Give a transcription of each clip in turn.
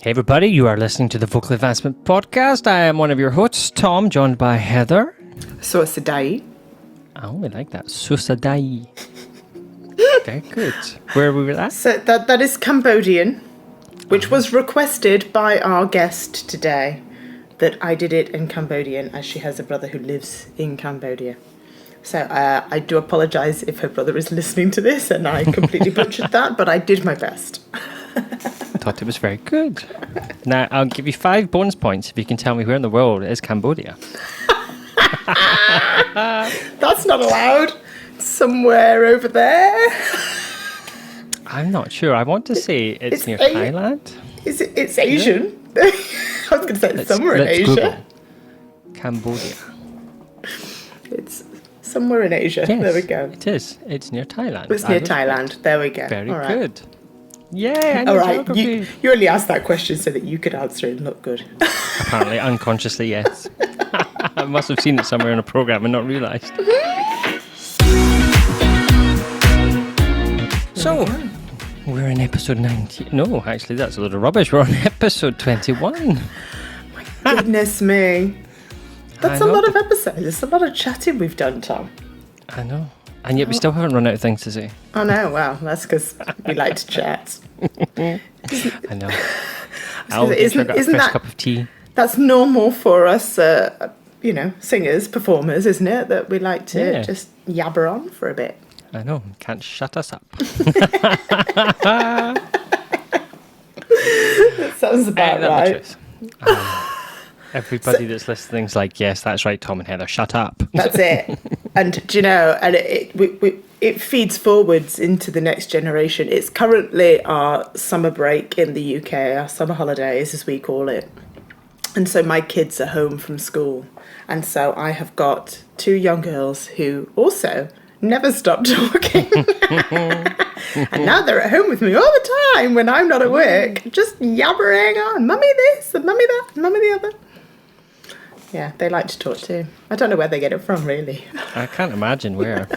Hey everybody, you are listening to the Vocal Advancement Podcast. I am one of your hosts, Tom, joined by Heather. Susadai. Oh, we like that. Susadai. Very good. Where were we at? So that is Cambodian, which was requested by our guest today, that I did it in Cambodian, as she has a brother who lives in Cambodia. So I do apologise if her brother is listening to this and I completely butchered that, but I did my best. I thought it was very good. Now, I'll give you 5 bonus points if you can tell me where in the world is Cambodia. That's not allowed. Somewhere over there. I'm not sure. I want to say it's near Thailand. It's Asian. I was going to say it's somewhere in Asia. Google. Cambodia. It's somewhere in Asia. Yes, there we go. It is. It's near Thailand. It's near Thailand. There we go. Very All right. good. Yeah. All right. You only asked that question so that you could answer it and look good. Apparently, unconsciously, yes. I must have seen it somewhere in a program and not realised. So, we're in episode 19. No, actually, that's a load of rubbish. We're on episode 21. My goodness me. That's a lot of episodes. It's a lot of chatting we've done, Tom. I know. And yet we still haven't run out of things to say. I know. Well, that's because we like to chat. I know. I'll get a fresh cup of tea. That's normal for us, singers, performers, isn't it? That we like to just yabber on for a bit. I know. Can't shut us up. That sounds about right. Everybody that's listening's like, yes, that's right, Tom and Heather, shut up. That's it. And do you know, and it feeds forwards into the next generation. It's currently our summer break in the UK, our summer holidays, as we call it. And so my kids are home from school. And so I have got 2 young girls who also never stop talking. And now they're at home with me all the time when I'm not at work, just yabbering on, mummy this and mummy that and mummy the other. Yeah, they like to talk too. I don't know where they get it from, really. I can't imagine where.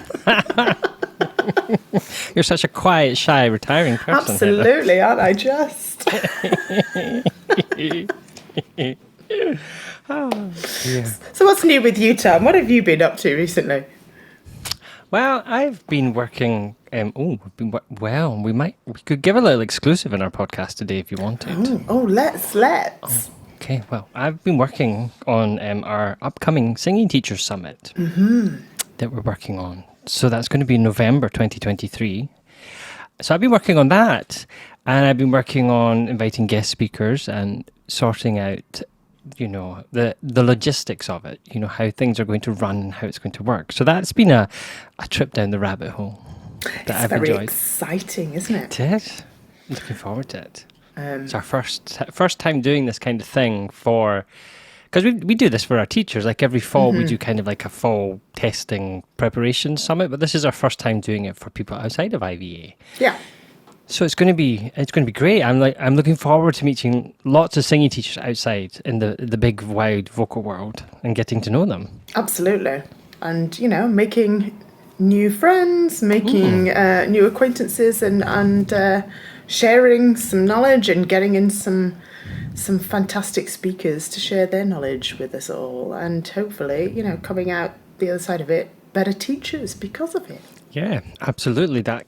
You're such a quiet, shy, retiring person. Absolutely, aren't I just? Oh, yeah. So what's new with you, Tom? What have you been up to recently? Well, I've been working. We could give a little exclusive in our podcast today if you wanted. Let's. Okay, well, I've been working on our upcoming Singing Teachers Summit that we're working on. So that's going to be November 2023. So I've been working on that, and I've been working on inviting guest speakers and sorting out, the logistics of it, how things are going to run and how it's going to work. So that's been a trip down the rabbit hole that I've enjoyed. It's very exciting, isn't it? It is. Looking forward to it. It's our first time doing this kind of thing because we do this for our teachers. Like every fall, we do kind of like a fall testing preparation summit, but this is our first time doing it for people outside of IVA. Yeah. So it's going to be great. I'm looking forward to meeting lots of singing teachers outside in the big wide vocal world and getting to know them. Absolutely, and making new friends, making new acquaintances, and sharing some knowledge and getting in some fantastic speakers to share their knowledge with us all, and hopefully, coming out the other side of it better teachers because of it. Yeah, absolutely. That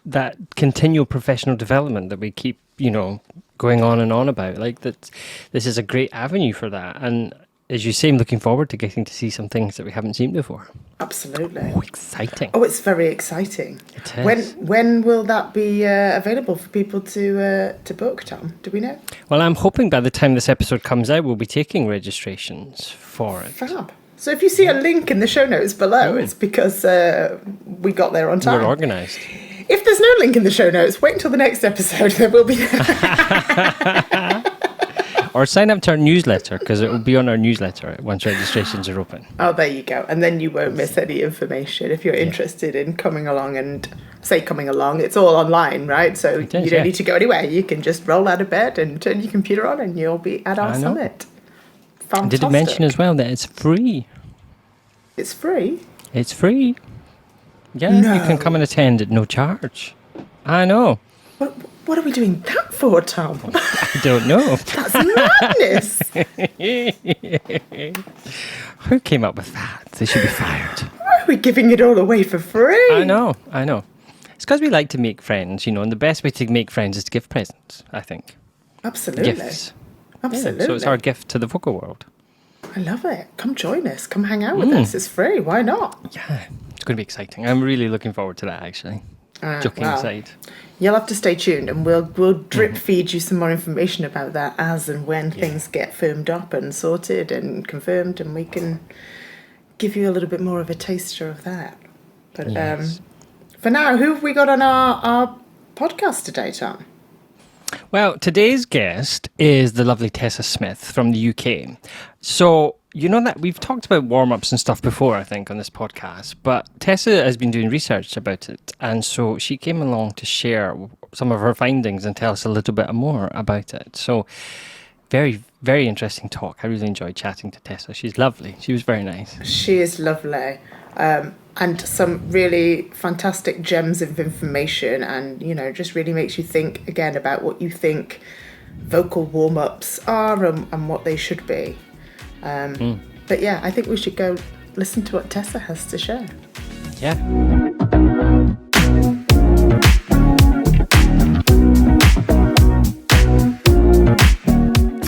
that continual professional development that we keep going on and on about. Like that, this is a great avenue for that. And as you say, I'm looking forward to getting to see some things that we haven't seen before. Absolutely. Oh, exciting! Oh, it's very exciting. It is. When will that be available for people to book, Tom? Do we know? Well, I'm hoping by the time this episode comes out, we'll be taking registrations for it. Fab. So if you see a link in the show notes below, it's because we got there on time. We're organised. If there's no link in the show notes, wait until the next episode. There will be. Or sign up to our newsletter, because it will be on our newsletter once registrations are open. Oh, there you go. And then you won't miss any information if you're interested in coming along. And say coming along, it's all online, right? So you don't need to go anywhere. You can just roll out of bed and turn your computer on and you'll be at our summit. Fantastic. Did it mention as well that it's free? It's free? It's free. Yeah, you can come and attend at no charge. I know. What are we doing that for, Tom? I don't know. That's madness. Who came up with that? They should be fired. Why are we giving it all away for free? I know. It's because we like to make friends, and the best way to make friends is to give presents, I think. Absolutely. Gifts. Absolutely. Yeah, so it's our gift to the vocal world. I love it. Come join us. Come hang out with us. It's free. Why not? Yeah, it's going to be exciting. I'm really looking forward to that, actually. Joking aside. You'll have to stay tuned, and we'll drip feed you some more information about that as and when things get firmed up and sorted and confirmed, and we can give you a little bit more of a taster of that. But for now, who have we got on our podcast today, Tom? Well, today's guest is the lovely Tessa Smith from the UK. So, you know that we've talked about warm-ups and stuff before, I think, on this podcast, but Tessa has been doing research about it, and so she came along to share some of her findings and tell us a little bit more about it. So, very, very interesting talk. I really enjoyed chatting to Tessa. She's lovely. She was very nice. She is lovely. And some really fantastic gems of information, and just really makes you think again about what you think vocal warm-ups are and what they should be. But yeah, I think we should go listen to what Tessa has to share. Yeah.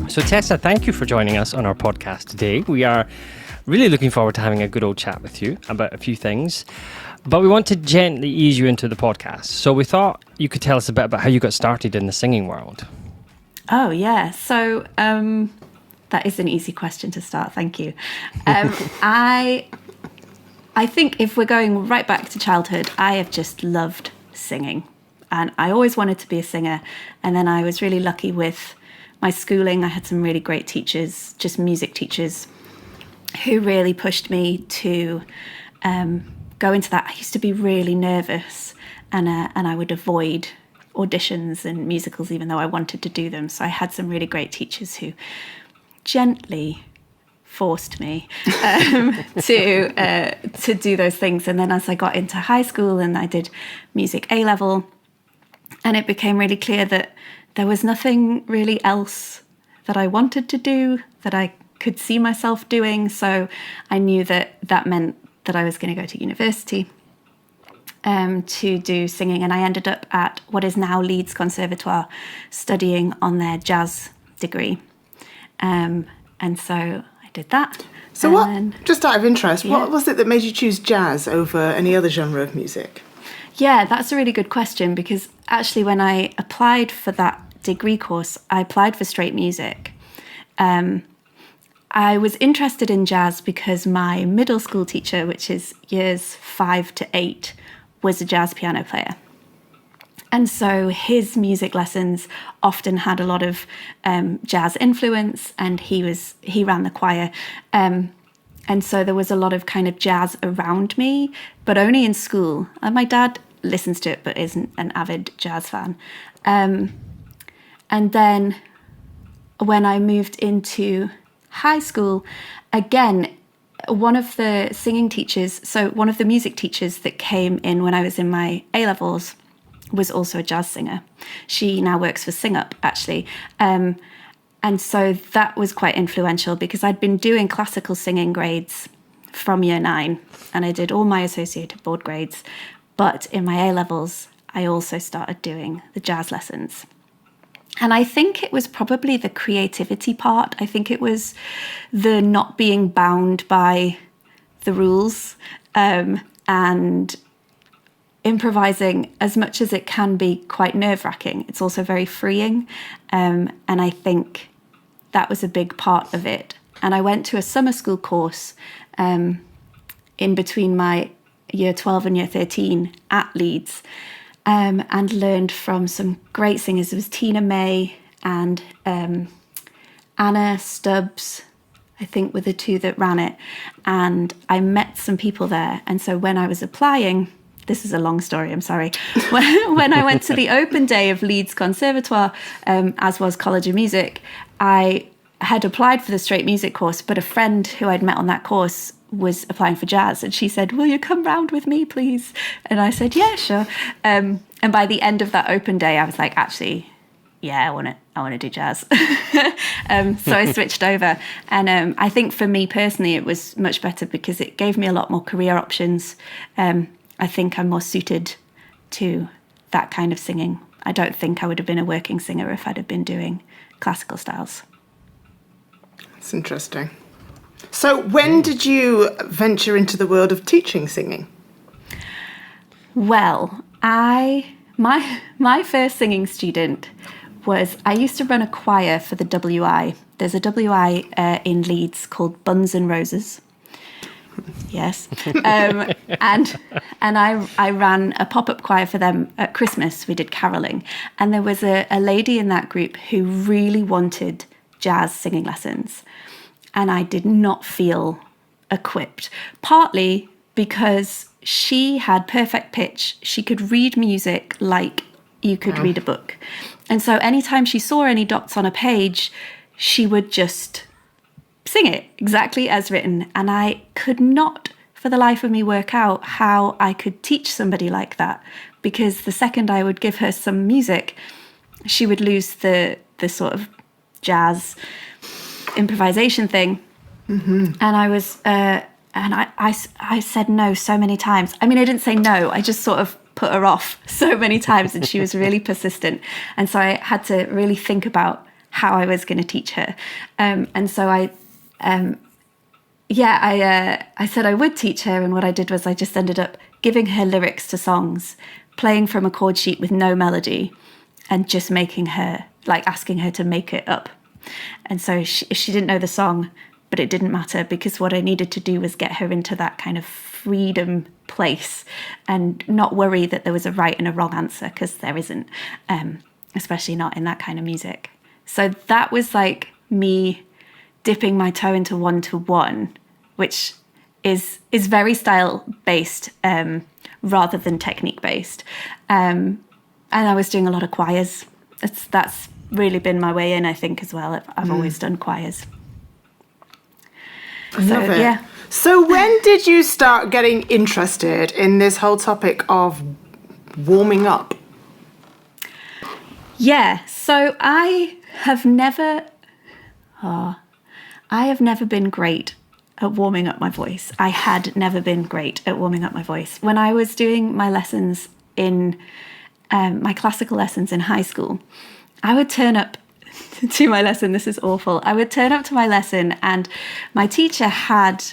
So Tessa, thank you for joining us on our podcast today. We are really looking forward to having a good old chat with you about a few things, but we want to gently ease you into the podcast. So we thought you could tell us a bit about how you got started in the singing world. Oh, yeah. So that is an easy question to start. Thank you. I think if we're going right back to childhood, I have just loved singing, and I always wanted to be a singer. And then I was really lucky with my schooling. I had some really great teachers, just music teachers, who really pushed me to go into that. I used to be really nervous, and I would avoid auditions and musicals even though I wanted to do them. So I had some really great teachers who gently forced me to do those things. And then as I got into high school and I did music A-level, and it became really clear that there was nothing really else that I wanted to do, that I could see myself doing. So I knew that meant that I was going to go to university to do singing. And I ended up at what is now Leeds Conservatoire studying on their jazz degree. And so I did that. So just out of interest, what was it that made you choose jazz over any other genre of music? Yeah, that's a really good question, because actually when I applied for that degree course, I applied for straight music. I was interested in jazz because my middle school teacher, which is years 5 to 8, was a jazz piano player. And so his music lessons often had a lot of jazz influence, and he ran the choir. And so there was a lot of kind of jazz around me, but only in school. And my dad listens to it, but isn't an avid jazz fan. And then when I moved into high school, again, one of the singing teachers, so one of the music teachers that came in when I was in my A-levels was also a jazz singer. She now works for Sing Up, actually. And so that was quite influential, because I'd been doing classical singing grades from year 9, and I did all my associated board grades. But in my A-levels, I also started doing the jazz lessons. And I think it was probably the creativity part. I think it was the not being bound by the rules, and improvising, as much as it can be quite nerve-wracking, it's also very freeing. And I think that was a big part of it. And I went to a summer school course in between my year 12 and year 13 at Leeds, and learned from some great singers. It was Tina May and Anna Stubbs, I think, were the two that ran it. And I met some people there. And so when I was applying, this is a long story, I'm sorry. When I went to the open day of Leeds Conservatoire, as was College of Music, I had applied for the straight music course, but a friend who I'd met on that course was applying for jazz, and she said, "Will you come round with me, please?" And I said, "Yeah, sure." And And by the end of that open day, I was like, actually, yeah, I want to do jazz. So I switched over. And I think for me personally, it was much better because it gave me a lot more career options. I think I'm more suited to that kind of singing. I don't think I would have been a working singer if I'd have been doing classical styles. That's interesting. So when did you venture into the world of teaching singing? Well, my first singing student was, I used to run a choir for the WI. There's a WI in Leeds called Buns and Roses. Yes. And I ran a pop-up choir for them at Christmas. We did caroling. And there was a lady in that group who really wanted jazz singing lessons. And I did not feel equipped, partly because she had perfect pitch. She could read music like you could read a book. And so anytime she saw any dots on a page, she would just sing it exactly as written. And I could not for the life of me work out how I could teach somebody like that, because the second I would give her some music, she would lose the sort of jazz improvisation thing. Mm-hmm. And I was I said no so many times. I mean, I didn't say no, I just sort of put her off so many times, and she was really persistent. And so I had to really think about how I was going to teach her. And so I said I would teach her, and what I did was I just ended up giving her lyrics to songs, playing from a chord sheet with no melody, and just making her, like asking her to make it up. And so she didn't know the song, but it didn't matter, because what I needed to do was get her into that kind of freedom place and not worry that there was a right and a wrong answer, because there isn't, especially not in that kind of music. So that was like me dipping my toe into one-to-one, which is very style-based rather than technique-based. And I was doing a lot of choirs. That's really been my way in, I think, as well. I've always done choirs. I love it. Yeah. So when did you start getting interested in this whole topic of warming up? Yeah, so I have never been great at warming up my voice. I had never been great at warming up my voice. When I was doing my lessons in my classical lessons in high school, I would turn up to my lesson. This is awful. I would turn up to my lesson, and my teacher had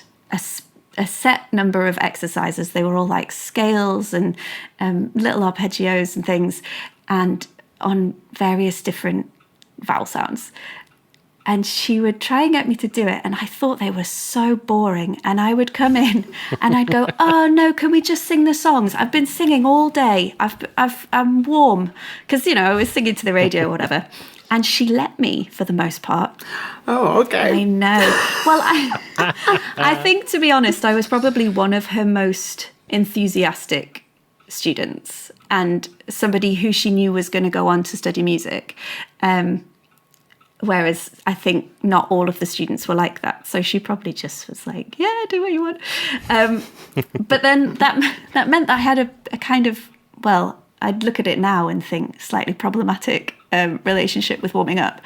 a set number of exercises. They were all like scales and little arpeggios and things, and on various different vowel sounds. And she would try and get me to do it, and I thought they were so boring. And I would come in and I'd go, "Oh no, can we just sing the songs? I've been singing all day. I'm warm," because I was singing to the radio or whatever. And she let me for the most part. Oh, okay. I know. Well, I think, to be honest, I was probably one of her most enthusiastic students, and somebody who she knew was going to go on to study music. Whereas I think not all of the students were like that. So she probably just was like, yeah, do what you want. But then that meant that I had a kind of, well, I'd look at it now and think slightly problematic relationship with warming up.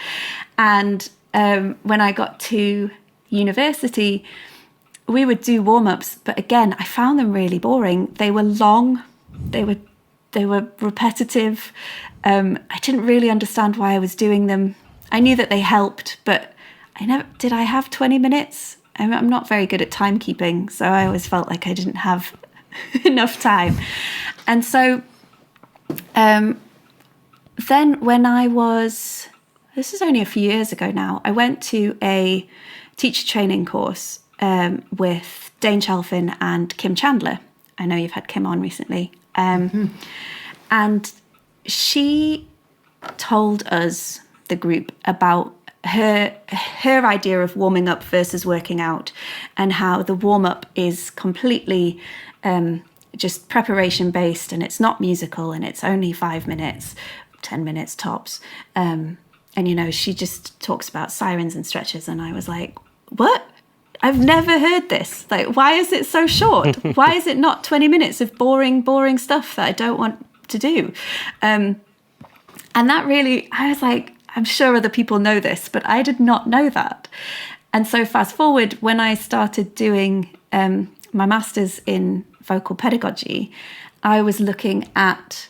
And when I got to university, we would do warm-ups, but again, I found them really boring. They were long, they were repetitive. I didn't really understand why I was doing them. I knew that they helped, but did I have 20 minutes? I'm not very good at timekeeping, so I always felt like I didn't have enough time. And so then when this is only a few years ago now, I went to a teacher training course with Dane Chalfin and Kim Chandler. I know you've had Kim on recently. And she told us, the group, about her idea of warming up versus working out, and how the warm-up is completely just preparation based, and it's not musical, and it's only 5 minutes, 10 minutes tops. And she just talks about sirens and stretches, and I was like, what? I've never heard this. Like, why is it so short? Why is it not 20 minutes of boring stuff that I don't want to do. And that really, I was like, I'm sure other people know this, but I did not know that. And so fast forward, when I started doing my master's in vocal pedagogy, I was looking at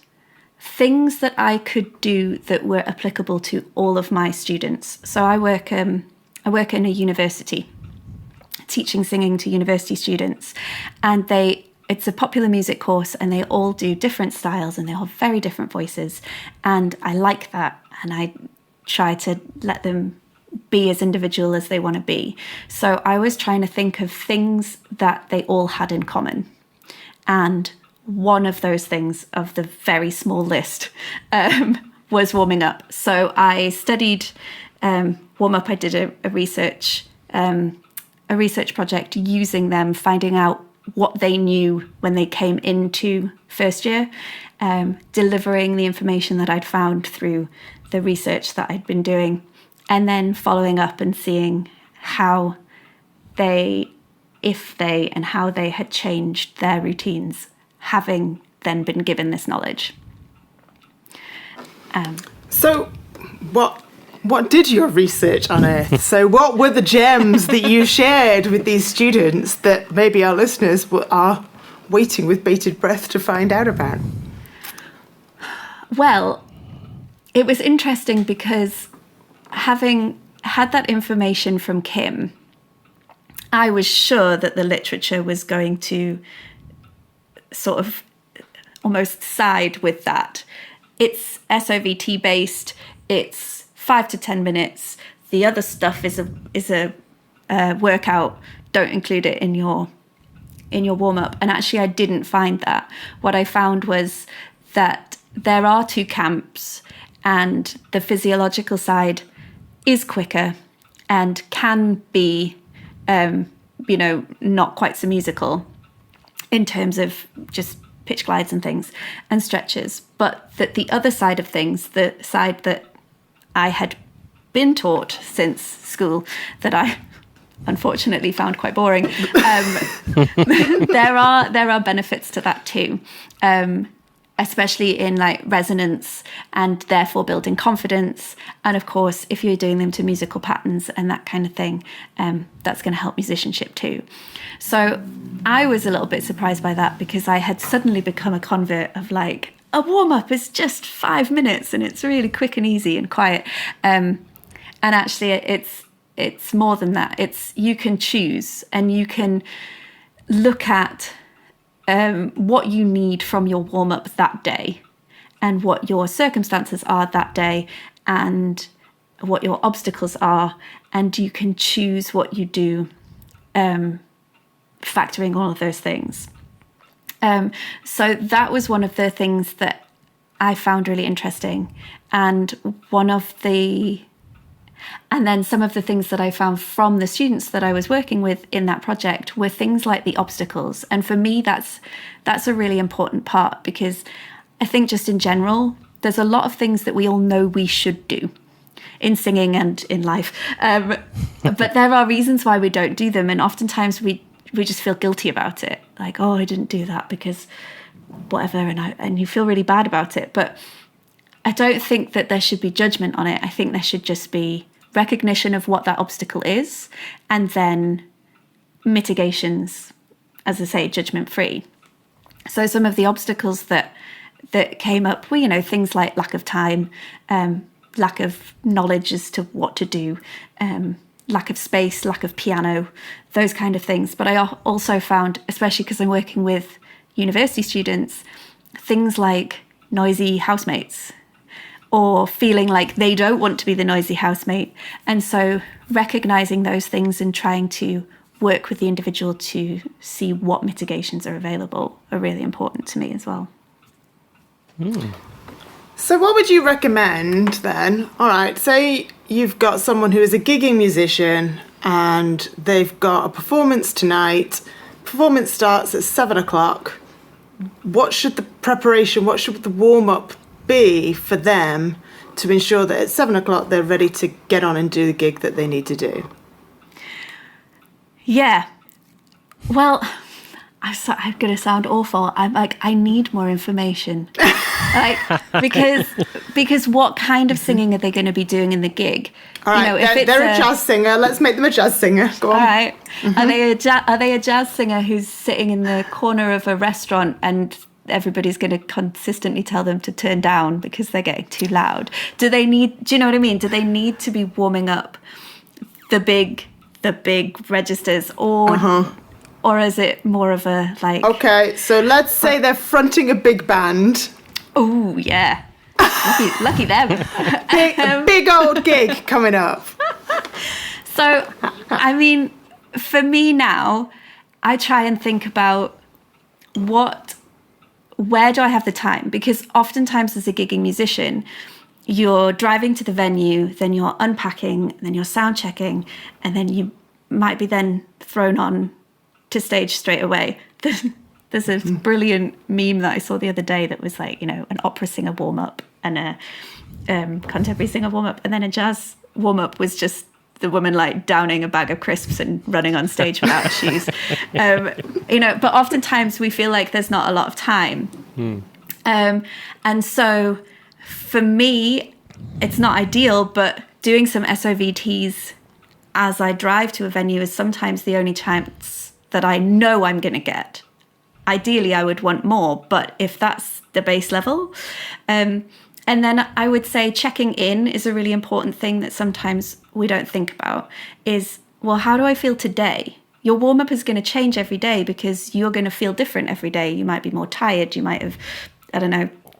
things that I could do that were applicable to all of my students. So I work in a university, teaching singing to university students, and it's a popular music course, and they all do different styles, and they all have very different voices, and I like that, and I try to let them be as individual as they want to be. So I was trying to think of things that they all had in common, and one of those things of the very small list was warming up. So I studied warm up. I did a research project using them, finding out what they knew when they came into first year, delivering the information that I'd found through the research that I'd been doing, and then following up and seeing how if they had changed their routines, having then been given this knowledge. So what did your research unearth? So what were the gems that you shared with these students that maybe our listeners are waiting with bated breath to find out about? Well, it was interesting because having had that information from Kim, I was sure that the literature was going to sort of almost side with that. It's SOVT based, it's 5 to 10 minutes. The other stuff is a workout. Don't include it in your warm-up. And actually I didn't find that. What I found was that there are two camps, and the physiological side is quicker and can be not quite so musical in terms of just pitch glides and things and stretches, but that the other side of things, the side that I had been taught since school, that I unfortunately found quite boring, there are benefits to that too, especially in like resonance and therefore building confidence. And of course, if you're doing them to musical patterns and that kind of thing, that's going to help musicianship too. So I was a little bit surprised by that, because I had suddenly become a convert of like, a warm-up is just 5 minutes and it's really quick and easy and quiet. And actually it's more than that. You can choose, and you can look at what you need from your warm-up that day, and what your circumstances are that day, and what your obstacles are, and you can choose what you do, factoring all of those things. So that was one of the things that I found really interesting, and then some of the things that I found from the students that I was working with in that project were things like the obstacles. And for me, that's a really important part, because I think just in general, there's a lot of things that we all know we should do in singing and in life. But there are reasons why we don't do them. And oftentimes we just feel guilty about it. Like, oh, I didn't do that because whatever. And you feel really bad about it. But I don't think that there should be judgment on it. I think there should just be recognition of what that obstacle is, and then mitigations, as I say, judgment-free. So some of the obstacles that came up were, things like lack of time, lack of knowledge as to what to do, lack of space, lack of piano, those kind of things. But I also found, especially because I'm working with university students, things like noisy housemates, or feeling like they don't want to be the noisy housemate. And so recognizing those things and trying to work with the individual to see what mitigations are available are really important to me as well. So what would you recommend then? All right, say you've got someone who is a gigging musician and they've got a performance tonight. Performance starts at 7:00. What should the warm-up be for them to ensure that at 7:00 they're ready to get on and do the gig that they need to do? Yeah. Well, I'm going to sound awful. I'm like, I need more information. Like, because what kind of singing are they going to be doing in the gig? All right, if they're a jazz singer, let's make them a jazz singer. Go on. All right. Are they a jazz singer who's sitting in the corner of a restaurant and everybody's going to consistently tell them to turn down because they're getting too loud? Do you know what I mean? Do they need to be warming up the big registers, or is it more of a like... Okay, so let's say they're fronting a big band. Oh, yeah. Lucky them. Big old gig coming up. So, I mean, for me now, I try and think about where do I have the time? Because oftentimes as a gigging musician, you're driving to the venue, then you're unpacking, then you're sound checking, and then you might be then thrown on to stage straight away. There's a brilliant meme that I saw the other day that was like, an opera singer warm-up and a contemporary singer warm-up, and then a jazz warm-up was just the woman like downing a bag of crisps and running on stage without shoes. But oftentimes we feel like there's not a lot of time. And so for me, it's not ideal, but doing some SOVTs as I drive to a venue is sometimes the only chance that I know I'm going to get. Ideally, I would want more, but if that's the base level. And then I would say checking in is a really important thing that sometimes we don't think about is, well, how do I feel today? Your warm-up is going to change every day because you're going to feel different every day. You might be more tired. You might have,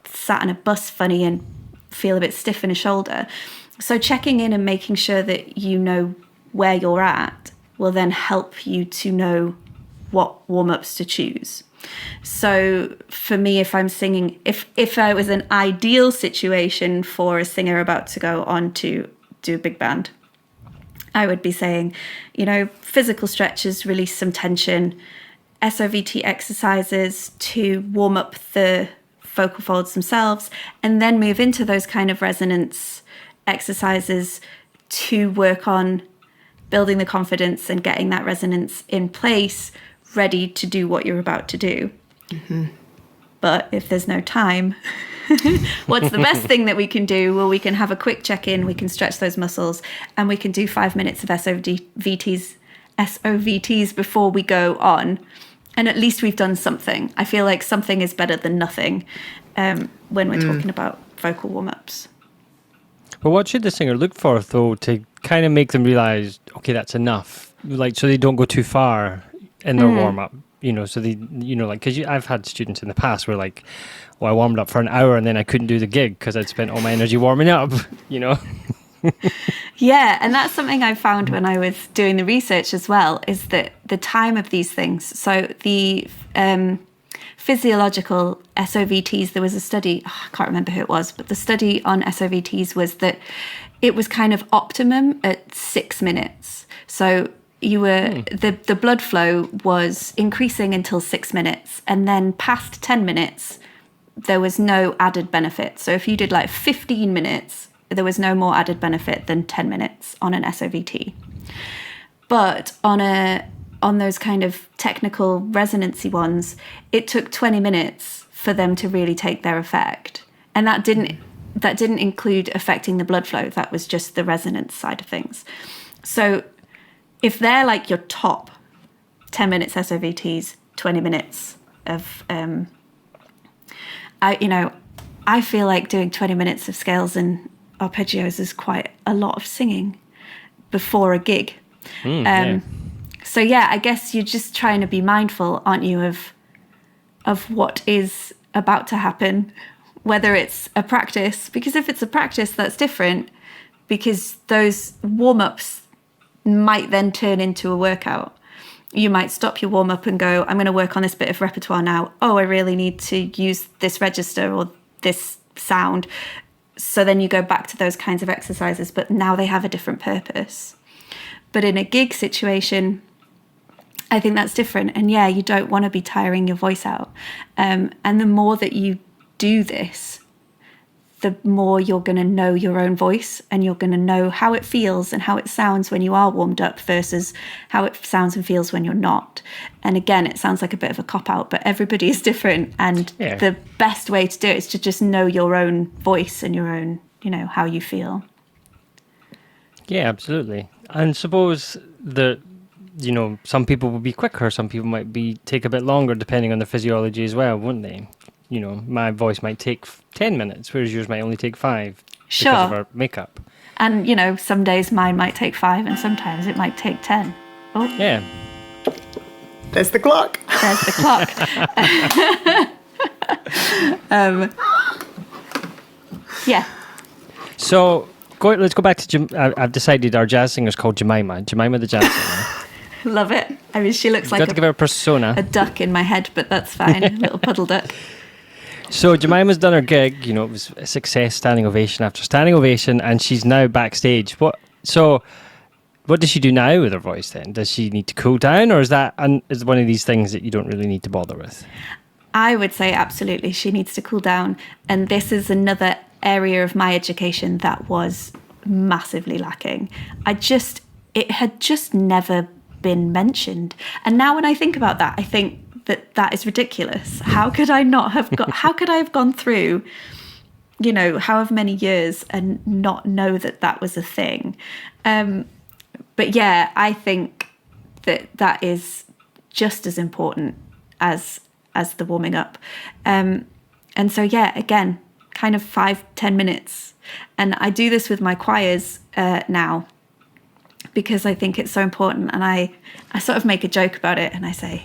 sat on a bus funny and feel a bit stiff in a shoulder. So checking in and making sure that you know where you're at will then help you to know what warm-ups to choose. So for me, if I'm singing, if I was an ideal situation for a singer about to go on to do a big band, I would be saying, physical stretches, release some tension, SOVT exercises to warm up the vocal folds themselves, and then move into those kind of resonance exercises to work on building the confidence and getting that resonance in place, ready to do what you're about to do. But if there's no time, what's the best thing that we can do? Well, we can have a quick check-in, we can stretch those muscles, and we can do 5 minutes of SOVTs before we go on. And at least we've done something. I feel like something is better than nothing when we're talking about vocal warm-ups. But what should the singer look for, though, to kind of make them realise, okay, that's enough? Like, so they don't go too far in their warm-up, so they, because I've had students in the past where like, I warmed up for an hour and then I couldn't do the gig because I'd spent all my energy warming up, Yeah, and that's something I found when I was doing the research as well, is that the time of these things. So the physiological SOVTs, there was a study, I can't remember who it was, but the study on SOVTs was that it was kind of optimum at 6 minutes. So you were the blood flow was increasing until 6 minutes, and then past 10 minutes, there was no added benefit. So if you did like 15 minutes, there was no more added benefit than 10 minutes on an SOVT. But on those kind of technical resonancy ones, it took 20 minutes for them to really take their effect. And that didn't include affecting the blood flow. That was just the resonance side of things. So if they're like your top 10 minutes SOVTs, 20 minutes of, I feel like doing 20 minutes of scales and arpeggios is quite a lot of singing before a gig. So yeah, I guess you're just trying to be mindful, aren't you, of what is about to happen, whether it's a practice, because if it's a practice, that's different, because those warm-ups might then turn into a workout. You might stop your warm-up and go, I'm going to work on this bit of repertoire now. Oh, I really need to use this register or this sound. So then you go back to those kinds of exercises, but now they have a different purpose. But in a gig situation, I think that's different. And yeah, you don't want to be tiring your voice out. And the more that you do this, the more you're going to know your own voice, and you're going to know how it feels and how it sounds when you are warmed up versus how it sounds and feels when you're not. And again, it sounds like a bit of a cop-out, but everybody is different. And the best way to do it is to just know your own voice and your own, how you feel. Yeah, absolutely. And suppose that, some people will be quicker, some people might take a bit longer, depending on their physiology as well, wouldn't they? My voice might take 10 minutes, whereas yours might only take 5 because of our makeup. And, some days mine might take 5 and sometimes it might take 10. Oh. Yeah. There's the clock. There's the clock. Yeah. So let's go back to I've decided our jazz singer is called Jemima the jazz singer. Love it. I mean, she looks like got to give her a persona. A duck in my head, but that's fine. A little puddle duck. So Jemima's done her gig, it was a success, standing ovation after standing ovation, and she's now backstage. What does she do now with her voice then? Does she need to cool down, or is one of these things that you don't really need to bother with? I would say absolutely she needs to cool down. And this is another area of my education that was massively lacking. It had just never been mentioned. And now when I think about that, I think that is ridiculous. How could I have gone through, however many years and not know that was a thing? But yeah, I think that is just as important as the warming up. And so, yeah, again, kind of 5-10 minutes. And I do this with my choirs now, because I think it's so important. And I sort of make a joke about it, and I say,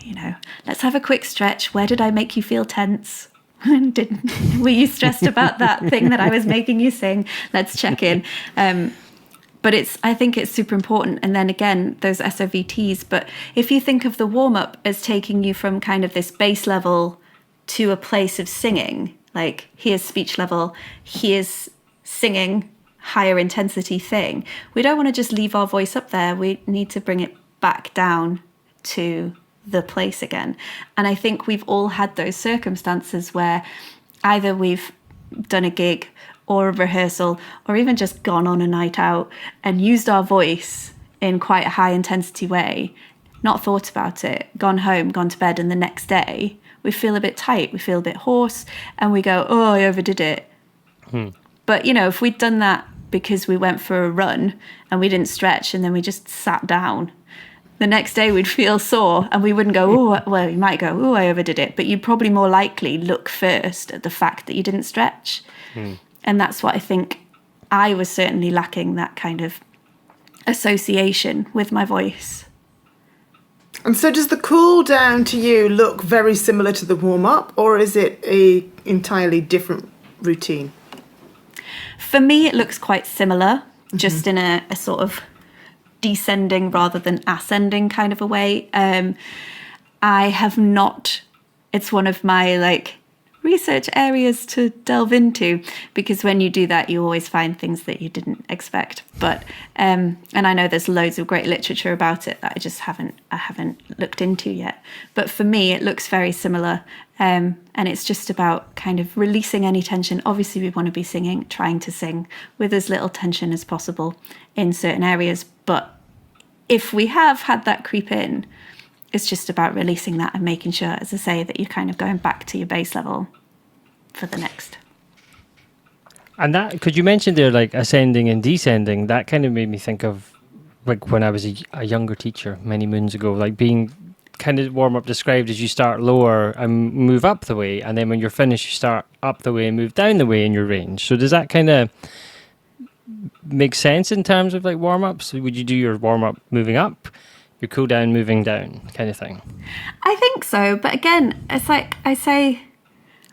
let's have a quick stretch. Where did I make you feel tense? Were you stressed about that thing that I was making you sing? Let's check in. But I think it's super important. And then again, those SOVTs. But if you think of the warm-up as taking you from kind of this base level to a place of singing, like here's speech level, here's singing, higher intensity thing. We don't want to just leave our voice up there. We need to bring it back down to the place again. And I think we've all had those circumstances where either we've done a gig or a rehearsal, or even just gone on a night out and used our voice in quite a high intensity way, not thought about it, gone home, gone to bed, and the next day we feel a bit tight, we feel a bit hoarse, and we go, oh, I overdid it. But, if we'd done that because we went for a run and we didn't stretch and then we just sat down, the next day we'd feel sore and we wouldn't go, oh, well, you might go, oh, I overdid it. But you'd probably more likely look first at the fact that you didn't stretch. And that's what I think I was certainly lacking, that kind of association with my voice. And so does the cool down to you look very similar to the warm up, or is it a entirely different routine? For me, it looks quite similar, just in a sort of descending rather than ascending kind of a way. I have not, it's one of my research areas to delve into, because when you do that you always find things that you didn't expect. But and I know there's loads of great literature about it that I haven't looked into yet. But for me, it looks very similar, and it's just about kind of releasing any tension. Obviously, we want to be trying to sing with as little tension as possible in certain areas. But if we have had that creep in, it's just about releasing that and making sure, as I say, that you're kind of going back to your base level for the next. And that, could you mention there, ascending and descending, that kind of made me think of when I was a younger teacher many moons ago, being kind of warm-up described as you start lower and move up the way, and then when you're finished, you start up the way and move down the way in your range. So does that kind of make sense in terms of warm-ups? Would you do your warm-up moving up, your cool down moving down kind of thing? I think so, but again, it's like I say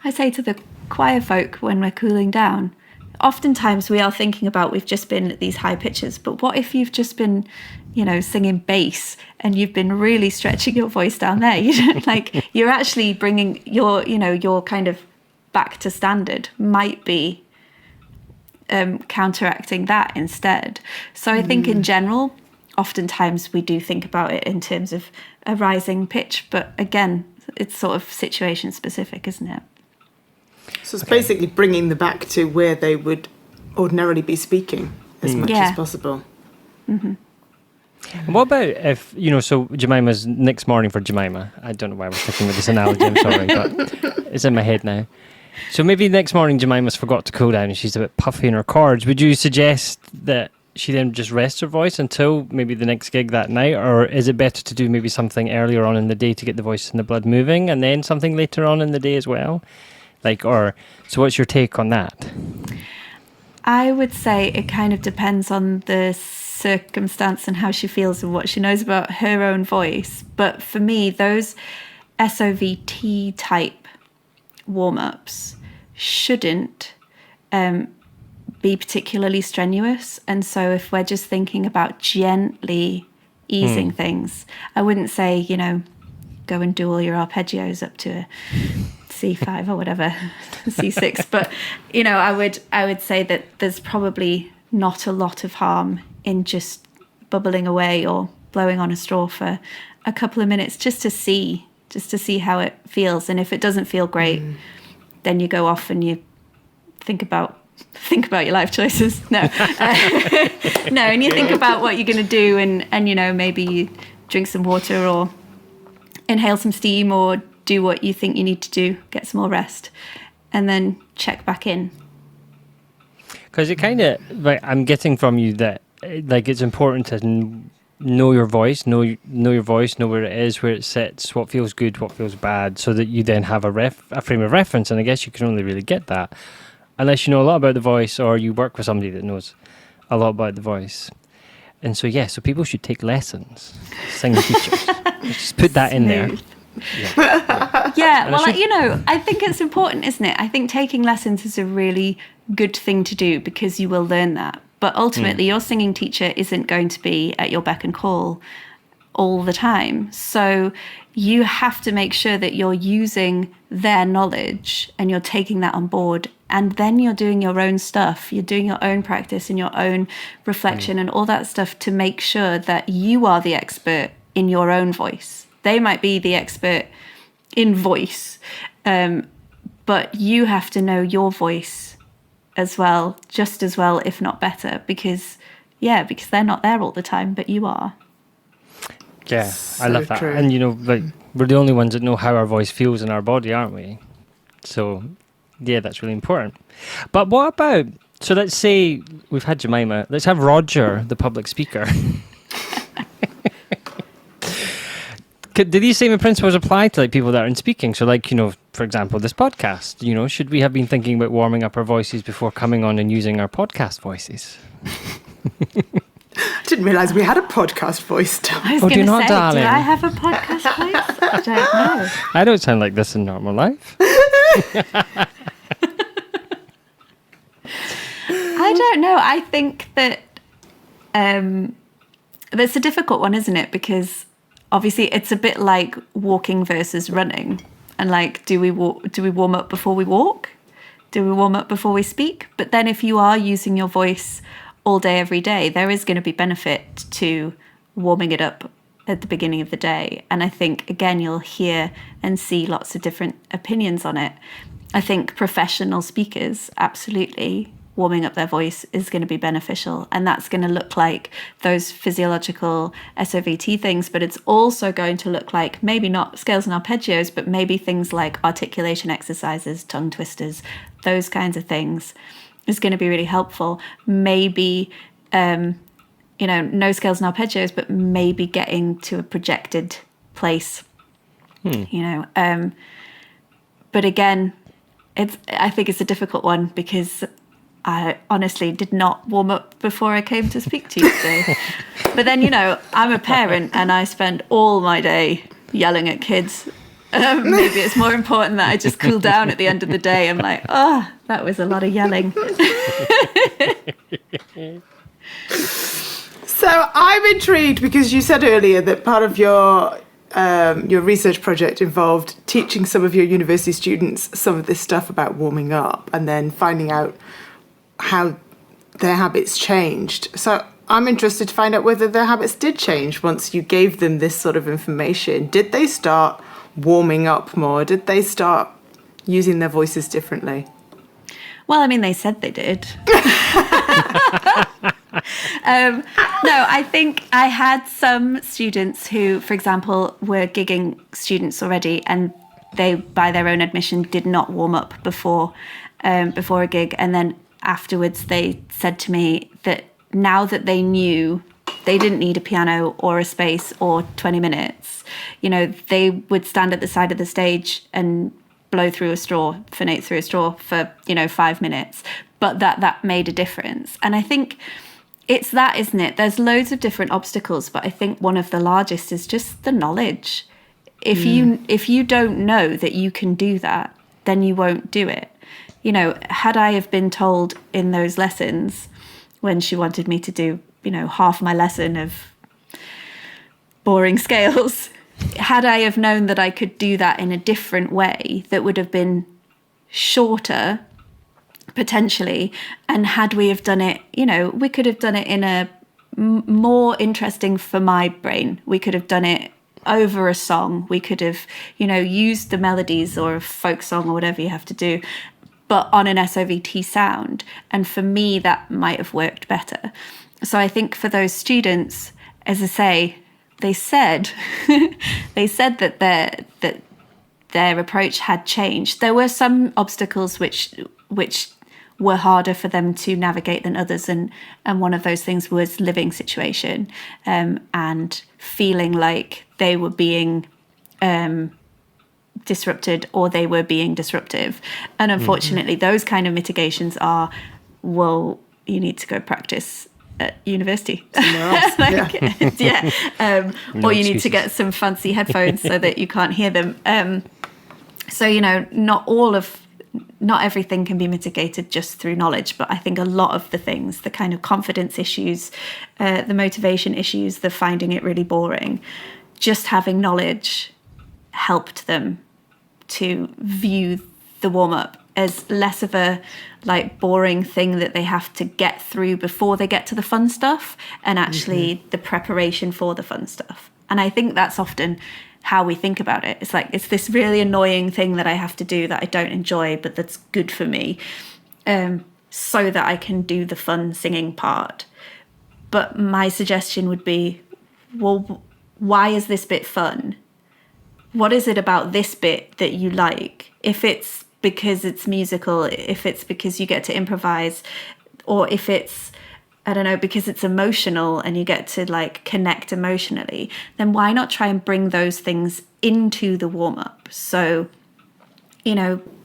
to the choir folk when we're cooling down, oftentimes we are thinking about, we've just been at these high pitches, but what if you've just been singing bass and you've been really stretching your voice down there? You're actually bringing your kind of back to standard, might be counteracting that instead. So I think in general, oftentimes we do think about it in terms of a rising pitch, but again, it's sort of situation specific, isn't it? So it's basically bringing them back to where they would ordinarily be speaking as much as possible. Mm-hmm. And what about if, so Jemima's next morning for Jemima. I don't know why we're sticking with this analogy, I'm sorry, but it's in my head now. So maybe next morning Jemima's forgot to cool down and she's a bit puffy in her chords. Would you suggest that she then just rests her voice until maybe the next gig that night? Or is it better to do maybe something earlier on in the day to get the voice and the blood moving and then something later on in the day as well? So what's your take on that? I would say it kind of depends on the circumstance and how she feels and what she knows about her own voice. But for me, those SOVT type warm-ups shouldn't be particularly strenuous. And so if we're just thinking about gently easing things, I wouldn't say, go and do all your arpeggios up to a C5 or whatever, C6. But, I would say that there's probably not a lot of harm in just bubbling away or blowing on a straw for a couple of minutes just to see how it feels. And if it doesn't feel great, then you go off and you think about your life choices. No, no, and you think about what you're going to do, and maybe you drink some water or inhale some steam or do what you think you need to do, get some more rest, and then check back in. Because it kind of, I'm getting from you that it's important to know your voice, know your voice, know where it is, where it sits, what feels good, what feels bad, so that you then have a frame of reference. And I guess you can only really get that unless you know a lot about the voice or you work with somebody that knows a lot about the voice. And so so people should take lessons, singing teachers. Just put that in there. Yeah, well, I think it's important, isn't it? I think taking lessons is a really good thing to do because you will learn that. But ultimately, your singing teacher isn't going to be at your beck and call all the time. So you have to make sure that you're using their knowledge and you're taking that on board. And then you're doing your own stuff. You're doing your own practice and your own reflection and all that stuff to make sure that you are the expert in your own voice. They might be the expert in voice, but you have to know your voice as well, just as well, if not better, because they're not there all the time, but you are. Yeah, So I love that. true. And we're the only ones that know how our voice feels in our body, aren't we? So that's really important. But what about, so let's say we've had Jemima, let's have Roger, the public speaker. Do these same principles apply to people that are in speaking? So for example, this podcast, should we have been thinking about warming up our voices before coming on and using our podcast voices? I didn't realise we had a podcast voice, Tom. I was going to say, darling? do I have a podcast voice? I don't know. I don't sound like this in normal life. I don't know. I think that that's a difficult one, isn't it? Because obviously it's a bit like walking versus running. And do we warm up before we walk? Do we warm up before we speak? But then if you are using your voice all day, every day, there is going to be benefit to warming it up at the beginning of the day. And I think, again, you'll hear and see lots of different opinions on it. I think professional speakers, absolutely, warming up their voice is going to be beneficial. And that's going to look like those physiological SOVT things, but it's also going to look like maybe not scales and arpeggios, but maybe things like articulation exercises, tongue twisters, those kinds of things is going to be really helpful. Maybe, no scales and arpeggios, but maybe getting to a projected place, but again, I think it's a difficult one because I honestly did not warm up before I came to speak to you today. But then, I'm a parent and I spend all my day yelling at kids. Maybe it's more important that I just cool down at the end of the day. I'm like, that was a lot of yelling. So I'm intrigued because you said earlier that part of your research project involved teaching some of your university students some of this stuff about warming up and then finding out how their habits changed. So I'm interested to find out whether their habits did change once you gave them this sort of information. Did they start warming up more? Did they start using their voices differently? Well, I mean, they said they did. No, I think I had some students who, for example, were gigging students already, and they, by their own admission, did not warm up before a gig. And then afterwards, they said to me that now that they knew they didn't need a piano or a space or 20 minutes, they would stand at the side of the stage and blow through a straw, phonate through a straw for, 5 minutes. But that made a difference. And I think it's that, isn't it? There's loads of different obstacles, but I think one of the largest is just the knowledge. If you don't know that you can do that, then you won't do it. Had I have been told in those lessons when she wanted me to do, half my lesson of boring scales, had I have known that I could do that in a different way that would have been shorter, potentially, and had we have done it, we could have done it in a more interesting for my brain. We could have done it over a song. We could have, used the melodies or a folk song or whatever you have to do, but on an SOVT sound. And for me, that might have worked better. So I think for those students, as I say, they said that their approach had changed. There were some obstacles which were harder for them to navigate than others, and one of those things was living situation, and feeling like they were being disrupted or they were being disruptive. And unfortunately, those kind of mitigations are, well, you need to go practice at university. Or you need to get some fancy headphones so that you can't hear them. So, not everything can be mitigated just through knowledge, but I think a lot of the things, the kind of confidence issues, the motivation issues, the finding it really boring, just having knowledge helped them to view the warm-up as less of a boring thing that they have to get through before they get to the fun stuff, and actually the preparation for the fun stuff. And I think that's often how we think about it. It's it's this really annoying thing that I have to do that I don't enjoy, but that's good for me, so that I can do the fun singing part. But my suggestion would be, well, why is this bit fun? What is it about this bit that you like? If it's because it's musical, if it's because you get to improvise, or if it's, I don't know, because it's emotional and you get to connect emotionally, then why not try and bring those things into the warm-up? So,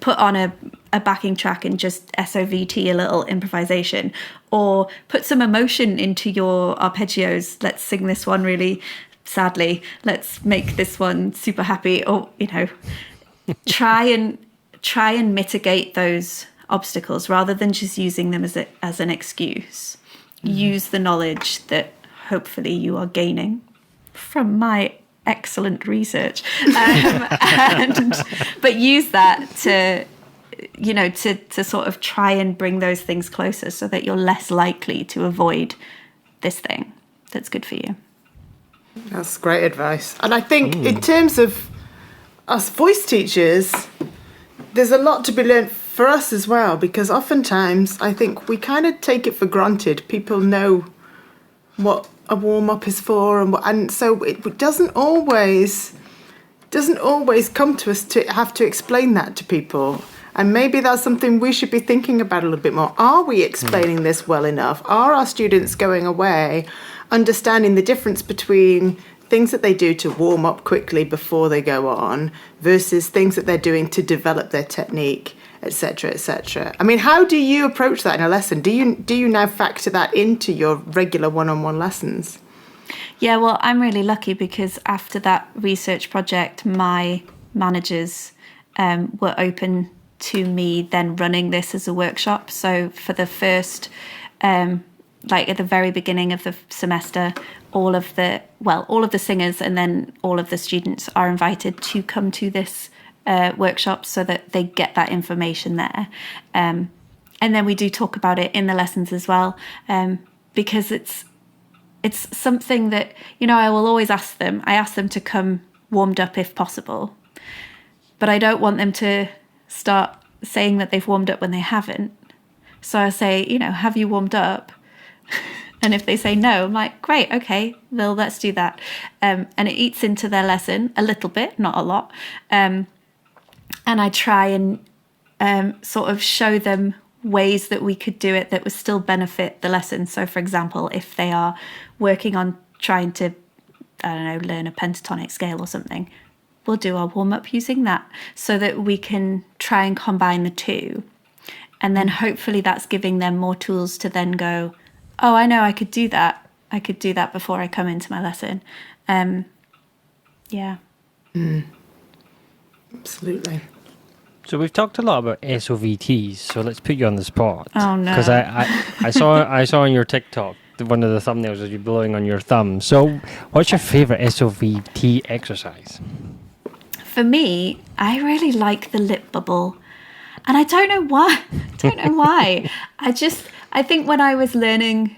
put on a backing track and just SOVT a little improvisation, or put some emotion into your arpeggios. Let's sing this one really sadly. Let's make this one super happy. Or, try and mitigate those obstacles rather than just using them as an excuse. Use the knowledge that hopefully you are gaining from my excellent research, but use that to sort of try and bring those things closer so that you're less likely to avoid this thing that's good for you. That's great advice. And I think in terms of us voice teachers, there's a lot to be learned for us as well, because oftentimes I think we kind of take it for granted. People know what a warm-up is for, and so it doesn't always come to us to have to explain that to people. And maybe that's something we should be thinking about a little bit more. Are we explaining this well enough? Are our students going away understanding the difference between things that they do to warm up quickly before they go on versus things that they're doing to develop their technique, etc., etc.? I mean, how do you approach that in a lesson? Do you now factor that into your regular one-on-one lessons? Yeah, well, I'm really lucky because after that research project, my managers were open to me then running this as a workshop. So for the first, at the very beginning of the semester, all of the singers and then all of the students are invited to come to this workshop so that they get that information there. And then we do talk about it in the lessons as well, because it's something that, I will always ask them. I ask them to come warmed up if possible, but I don't want them to start saying that they've warmed up when they haven't. So I say, have you warmed up? And if they say no, I'm like, great, okay, well, let's do that. And it eats into their lesson a little bit, not a lot. And I try and sort of show them ways that we could do it that would still benefit the lesson. So, for example, if they are working on trying to, learn a pentatonic scale or something, we'll do our warm-up using that so that we can try and combine the two. And then hopefully that's giving them more tools to then go, oh, I know I could do that. I could do that before I come into my lesson. Yeah. Absolutely. So we've talked a lot about SOVTs, so let's put you on the spot. Oh, no. Because I saw on your TikTok, one of the thumbnails was you blowing on your thumb. So what's your favourite SOVT exercise? For me, I really like the lip bubble. And I don't know why. I think when I was learning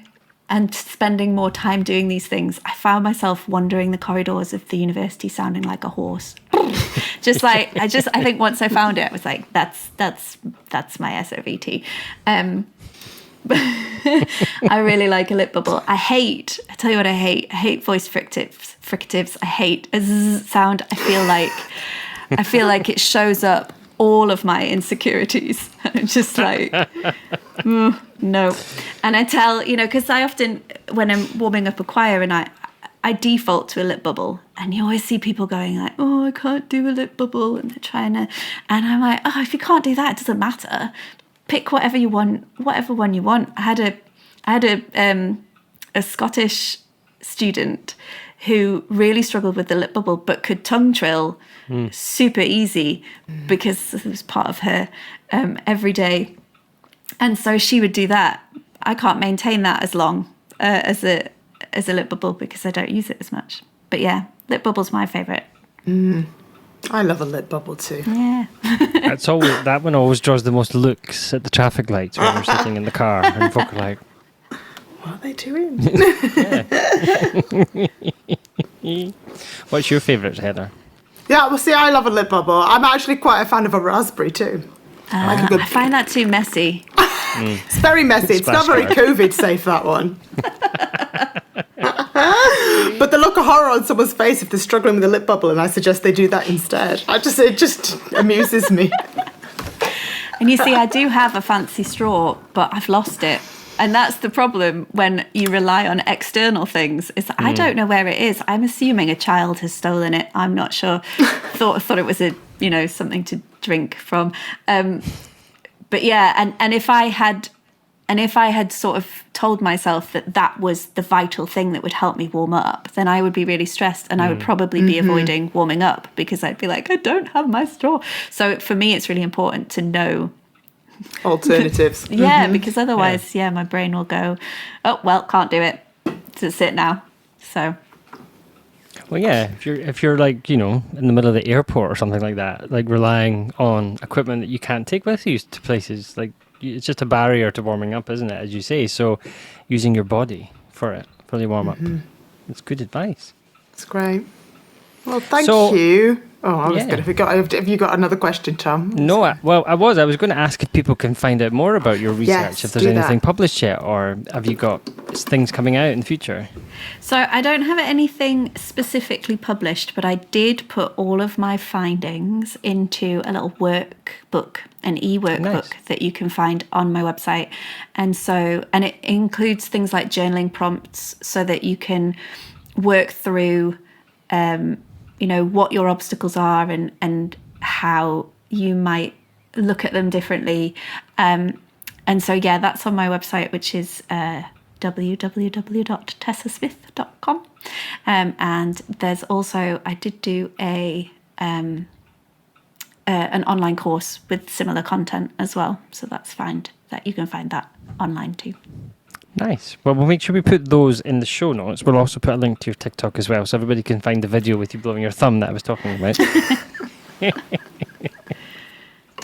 and spending more time doing these things, I found myself wandering the corridors of the university sounding like a horse. I think once I found it, I was like, that's my SOVT. I really like a lip bubble. I tell you what I hate. I hate voice fricatives. I hate a zzz sound. I feel like it shows up all of my insecurities. I'm just like, no. And I tell, because I often, when I'm warming up a choir and I default to a lip bubble, and you always see people going like, oh, I can't do a lip bubble, and they're trying to, and I'm like, oh, if you can't do that, it doesn't matter. Pick whatever one you want. I had a Scottish student who really struggled with the lip bubble, but could tongue trill super easy because it was part of her everyday. And so she would do that. I can't maintain that as long as a lip bubble because I don't use it as much. But yeah, lip bubble's my favourite. I love a lip bubble too. Yeah. That one always draws the most looks at the traffic lights when we're sitting in the car and folk are like, what are they doing? What's your favourite, Heather? Yeah, well, see, I love a lip bubble. I'm actually quite a fan of a raspberry too. I find that too messy. It's very messy. It's not very COVID safe, that one. But the look of horror on someone's face if they're struggling with a lip bubble, and I suggest they do that instead. It just amuses me. And you see, I do have a fancy straw, but I've lost it. And that's the problem when you rely on external things. Is I don't know where it is. I'm assuming a child has stolen it. I'm not sure. Thought it was something to drink from. But yeah, and if I had sort of told myself that was the vital thing that would help me warm up, then I would be really stressed and I would probably be avoiding warming up because I'd be like, I don't have my straw. So for me, it's really important to know alternatives. Yeah, because otherwise, my brain will go, oh, well, can't do it. That's it now. So. Well, yeah, if you're like, in the middle of the airport or something like that, like relying on equipment that you can't take with you to places, like it's just a barrier to warming up, isn't it, as you say? So using your body for the warm up. It's good advice. It's great. Well, thank you. Oh, I was good. Have you got another question, Tom? No, I was going to ask if people can find out more about your research, if there's anything published yet, or have you got things coming out in the future? So I don't have anything specifically published, but I did put all of my findings into a little workbook, an e-workbook that you can find on my website. And it includes things like journaling prompts so that you can work through what your obstacles are and how you might look at them differently. And so, that's on my website, which is www.tessasmith.com. And there's also, I did do an online course with similar content as well. So that's fine. That you can find that online too. Nice. Well, we'll make sure we put those in the show notes. We'll also put a link to your TikTok as well, so everybody can find the video with you blowing your thumb that I was talking about.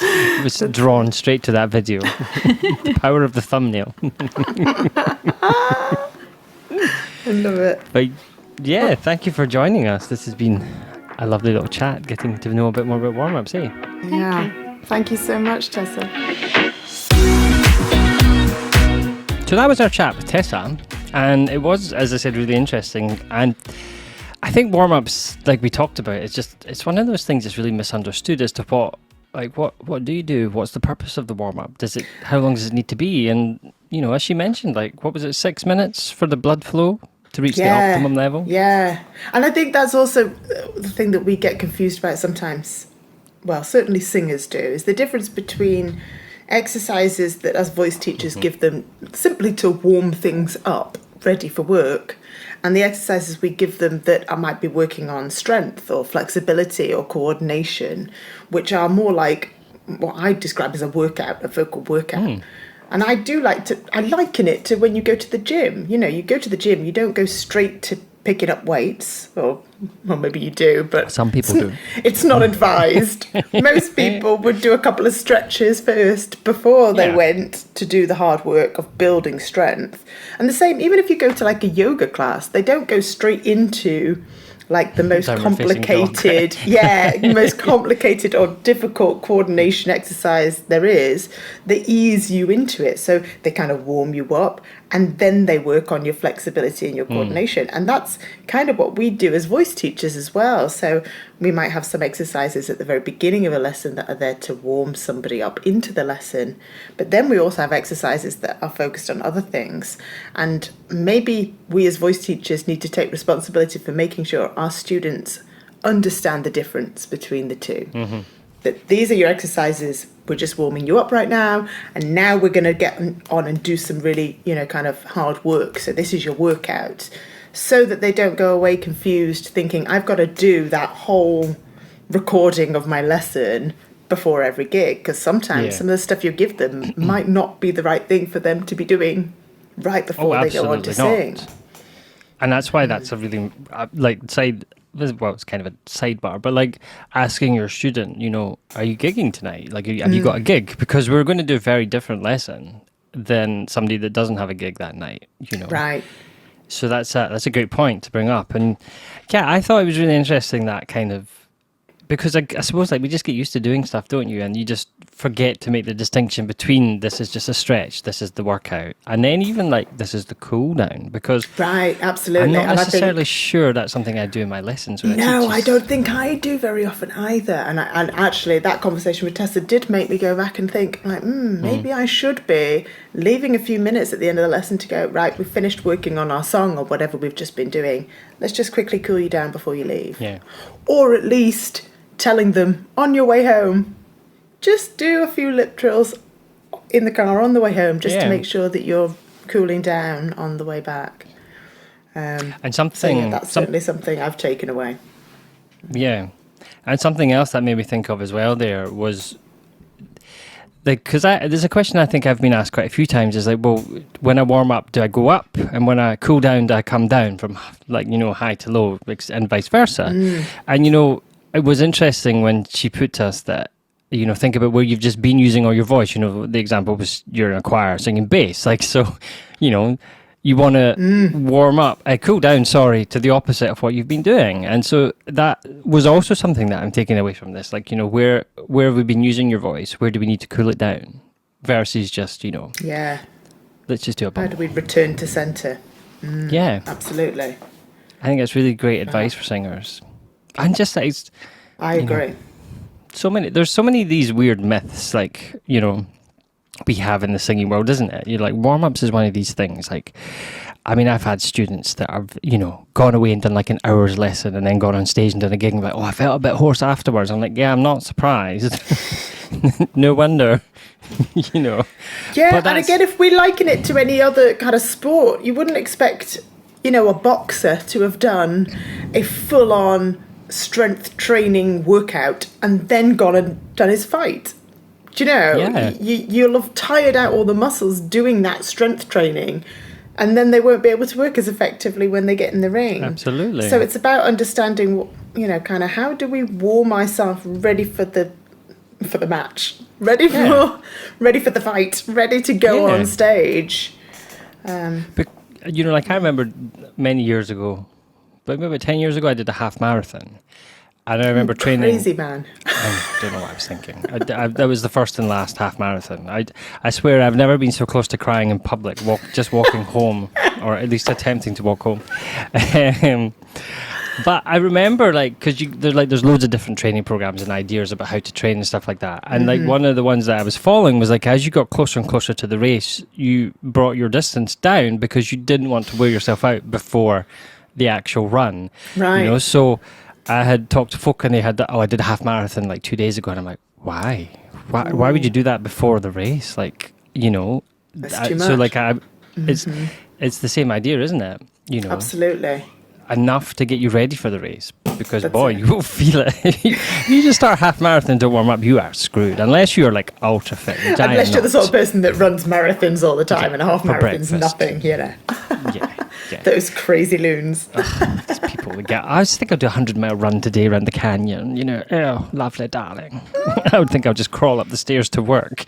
It was drawn straight to that video. The power of the thumbnail. I love it. But yeah, thank you for joining us. This has been a lovely little chat, getting to know a bit more about warm-ups, eh? Yeah. Thank you so much, Tessa. So that was our chat with Tessa, and it was, as I said, really interesting. And I think warm-ups, like we talked about, it's one of those things that's really misunderstood as to what do you do? What's the purpose of the warm-up? How long does it need to be? And, as she mentioned, what was it, 6 minutes for the blood flow to reach the optimum level? Yeah. And I think that's also the thing that we get confused about sometimes. Well, certainly singers do, is the difference between exercises that as voice teachers give them simply to warm things up, ready for work, and the exercises we give them that I might be working on strength or flexibility or coordination, which are more like what I describe as a vocal workout. And I liken it to when you go to the gym. You go to the gym, you don't go straight to picking up weights, or well, maybe you do, but some people do. It's not advised. Most people would do a couple of stretches first before they went to do the hard work of building strength. And the same, even if you go to a yoga class, they don't go straight into the most complicated, most complicated or difficult coordination exercise there is. They ease you into it. So they kind of warm you up, and then they work on your flexibility and your coordination. And that's kind of what we do as voice teachers as well. So we might have some exercises at the very beginning of a lesson that are there to warm somebody up into the lesson. But then we also have exercises that are focused on other things. And maybe we as voice teachers need to take responsibility for making sure our students understand the difference between the two. That these are your exercises, we're just warming you up right now, and now we're going to get on and do some really, kind of hard work. So this is your workout, so that they don't go away confused thinking I've got to do that whole recording of my lesson before every gig, because sometimes some of the stuff you give them might not be the right thing for them to be doing right before they go on to sing. And that's why that's a really it's kind of a sidebar, but asking your student, are you gigging tonight? Have you got a gig? Because we're going to do a very different lesson than somebody that doesn't have a gig that night, Right. So that's a great point to bring up. And I thought it was really interesting, that kind of, because I suppose we just get used to doing stuff, don't you? And you just forget to make the distinction between this is just a stretch, this is the workout, and then even this is the cool down. Because right, absolutely. I'm not necessarily sure that's something I do in my lessons. No, I don't think I do very often either. And actually, that conversation with Tessa did make me go back and think, maybe I should be leaving a few minutes at the end of the lesson to go, right, we've finished working on our song or whatever we've just been doing. Let's just quickly cool you down before you leave. Yeah. Or at least telling them on your way home, just do a few lip trills in the car on the way home, just to make sure that you're cooling down on the way back. And that's certainly something I've taken away. Yeah. And something else that made me think of as well there was, because there's a question I think I've been asked quite a few times, is when I warm up, do I go up? And when I cool down, do I come down from high to low, and vice versa? And it was interesting when she put to us that, think about where you've just been using all your voice. The example was you're in a choir singing bass. You want to warm up, cool down, to the opposite of what you've been doing. And so that was also something that I'm taking away from this. Where have we been using your voice? Where do we need to cool it down? Versus just, let's just do a bubble. How do we return to centre? Yeah. Absolutely. I think that's really great advice for singers. And just I agree. There's so many of these weird myths, we have in the singing world, isn't it? Warm-ups is one of these things. I've had students that have, gone away and done an hour's lesson and then gone on stage and done a gig and be I felt a bit hoarse afterwards. I'm I'm not surprised. No wonder, Yeah, and again, if we liken it to any other kind of sport, you wouldn't expect, a boxer to have done a full-on strength training workout and then gone and done his fight. Do you know? Yeah. You'll have tired out all the muscles doing that strength training, and then they won't be able to work as effectively when they get in the ring. Absolutely. So it's about understanding, kind of how do we warm myself ready for the match, ready for the fight, ready to go on stage. But, I remember many years ago, but maybe 10 years ago, I did a half marathon. And I remember training. Crazy man. I don't know what I was thinking. That was the first and last half marathon. I swear I've never been so close to crying in public, just walking home, or at least attempting to walk home. But I remember, like, because there's loads of different training programs and ideas about how to train and stuff like that. And like one of the ones that I was following was like, as you got closer and closer to the race, you brought your distance down because you didn't want to wear yourself out before the actual run. Right. You know, so I had talked to folk and they had I did a half marathon like 2 days ago, and I'm like, why would you do that before the race? Like, you know, That's too much. so like it's the same idea, isn't it? You know, Absolutely. enough to get you ready for the race, because That's boy, it. you will feel it. You just start half marathon to warm up, you are screwed unless you're like ultra fit, which I am Unless you're the not. sort of person that runs marathons all the time, Yeah, and a half for marathon's breakfast. nothing, you know. Yeah. Those crazy loons. These people that get. I think I'll do a 100-mile run today around the canyon. You know, oh, lovely, darling. I would think I'll just crawl up the stairs to work.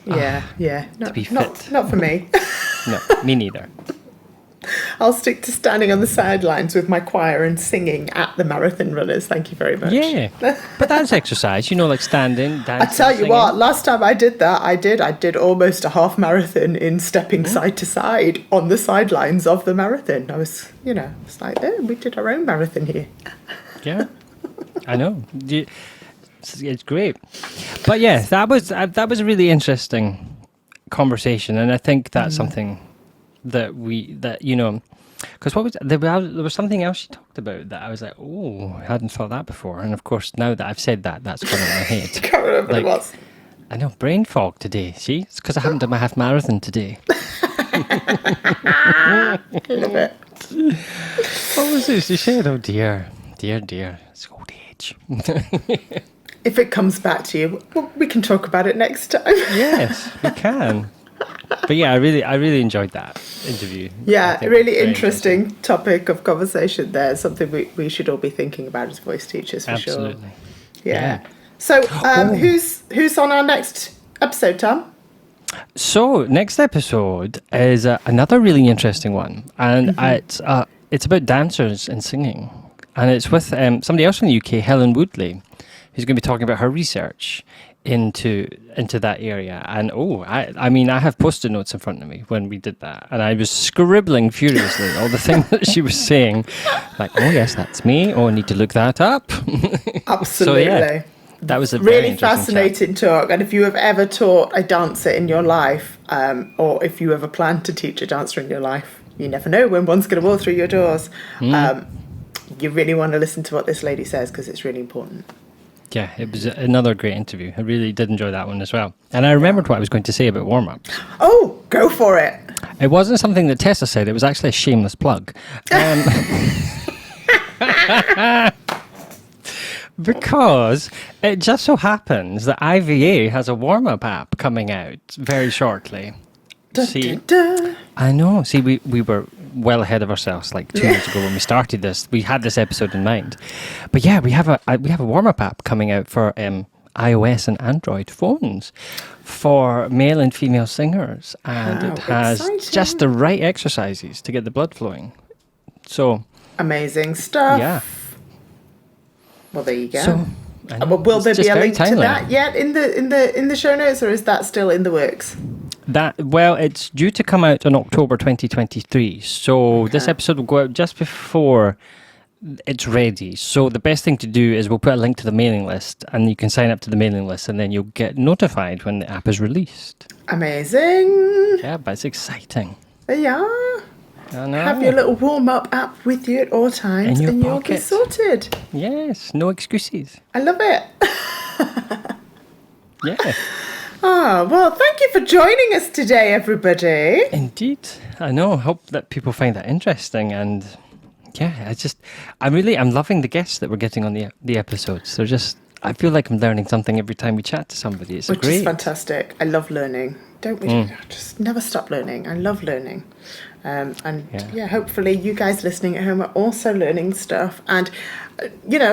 Yeah. be Not fit. not for me. No, me neither. I'll stick to standing on the sidelines with my choir and singing at the marathon runners. Thank you very much. Yeah, but that's exercise. You know, like standing, dancing. I tell you singing. what, last time I did that, I did almost a half marathon in stepping side to side on the sidelines of the marathon. I was, it's like, oh, we did our own marathon here. Yeah, I know. It's great. But yeah, that was a really interesting conversation, and I think that's something that because what was there was something else you talked about that I was like, oh, I hadn't thought that before, and of course now that I've said that, that's gone in my head. Can't remember what it was. I know, brain fog today. See, it's because I haven't done my half marathon today. Love it. What was this you said? Oh dear, it's old age. If it comes back to you, well, we can talk about it next time. Yes, we can. But yeah, I really enjoyed that interview. Yeah, I think really very interesting topic of conversation there. Something we should all be thinking about as voice teachers, for Absolutely. sure. Yeah. So, who's on our next episode, Tom? So next episode is another really interesting one, and it's about dancers and singing, and it's with somebody else from the UK, Helen Woodley, who's going to be talking about her research into that area. And I mean, I have post-it notes in front of me when we did that, and I was scribbling furiously all the things that she was saying, like, oh yes, that's me, oh, I need to look that up. Absolutely. So, yeah, that was a very really interesting fascinating talk. And if you have ever taught a dancer in your life, or if you ever plan to teach a dancer in your life, you never know when one's going to walk through your doors. You really want to listen to what this lady says, because it's really important. Yeah, it was another great interview. I really did enjoy that one as well. And I remembered what I was going to say about warm-ups. Oh, go for it. It wasn't something that Tessa said. It was actually a shameless plug. Because it just so happens that IVA has a warm-up app coming out very shortly. See, I know. See, we were well ahead of ourselves like 2 years ago when we started this. We had this episode in mind. But yeah, we have a warm-up app coming out for iOS and Android phones for male and female singers. And it has just the right exercises to get the blood flowing. So amazing stuff. yeah. Well, there you go. So, will there it's be just a very link to timely. that yet in the show notes, or is that still in the works? It's due to come out in October 2023. So this episode will go out just before it's ready. So the best thing to do is we'll put a link to the mailing list, and you can sign up to the mailing list, and then you'll get notified when the app is released. Amazing. Yeah, but it's exciting. There you are. I know. Have your little warm-up app with you at all times, In your and you'll be pocket. sorted. Yes, no excuses. I love it. Yeah, Oh, well, thank you for joining us today, everybody. indeed. I know. Hope that people find that interesting, and yeah, I'm loving the guests that we're getting on the episodes. They're just, I feel like I'm learning something every time we chat to somebody. It's Which great. is fantastic. I love learning. Don't we? Just never stop learning. I love learning. And hopefully you guys listening at home are also learning stuff. And,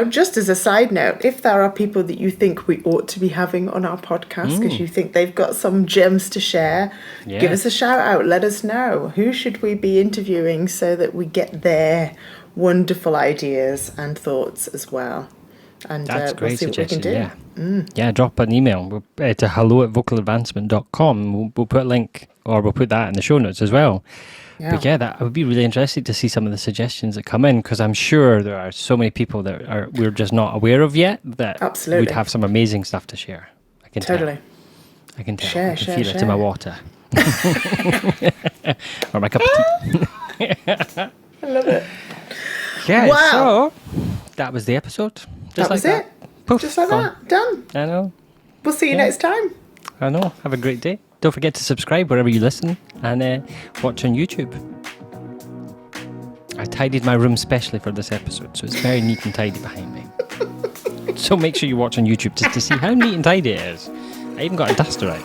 just as a side note, if there are people that you think we ought to be having on our podcast because you think they've got some gems to share, give us a shout out. Let us know. Who should we be interviewing so that we get their wonderful ideas and thoughts as well? And that's we'll see what we can do. Yeah, drop an email to hello@vocaladvancement.com. We'll put a link, or we'll put that in the show notes as well. Yeah. But I would be really interested to see some of the suggestions that come in, because I'm sure there are so many people that we're just not aware of yet that Absolutely would have some amazing stuff to share. I can totally. I can tell. Share, I can share, feel it in my water. Or my cup of tea. I love it. Yeah, Wow. so that was the episode. That was it. Poof, Just like gone. that. Done. I know. We'll see you next time. I know. Have a great day. Don't forget to subscribe wherever you listen, and watch on YouTube. I tidied my room specially for this episode, so it's very neat and tidy behind me. So make sure you watch on YouTube just to see how neat and tidy it is. I even got a duster out.